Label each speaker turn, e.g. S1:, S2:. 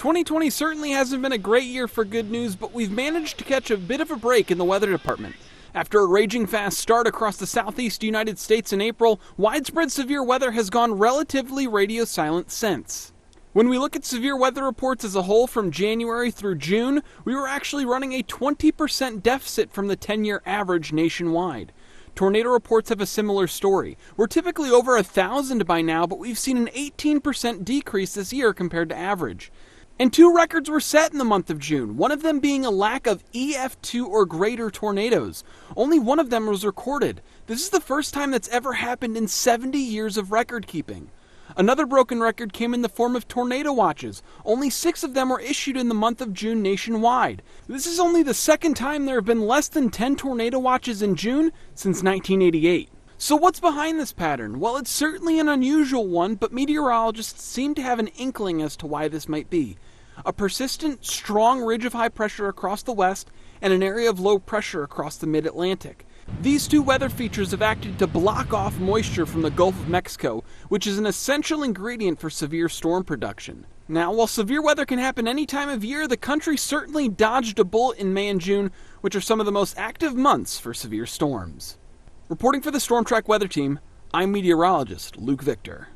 S1: 2020 certainly hasn't been a great year for good news, but we've managed to catch a bit of a break in the weather department. After a raging fast start across the southeast United States in April, widespread severe weather has gone relatively radio silent since. When we look at severe weather reports as a whole from January through June, we were actually running a 20% deficit from the 10-year average nationwide. Tornado reports have a similar story. We're typically over 1,000 by now, but we've seen an 18% decrease this year compared to average. And two records were set in the month of June, one of them being a lack of EF2 or greater tornadoes. Only one of them was recorded. This is the first time that's ever happened in 70 years of record keeping. Another broken record came in the form of tornado watches. Only 6 of them were issued in the month of June nationwide. This is only the second time there have been less than 10 tornado watches in June since 1988. So what's behind this pattern? Well, it's certainly an unusual one, but meteorologists seem to have an inkling as to why this might be. A persistent, strong ridge of high pressure across the west and an area of low pressure across the mid-Atlantic. These two weather features have acted to block off moisture from the Gulf of Mexico, which is an essential ingredient for severe storm production. Now, while severe weather can happen any time of year, the country certainly dodged a bullet in May and June, which are some of the most active months for severe storms. Reporting for the Storm Track Weather Team, I'm meteorologist Luke Victor.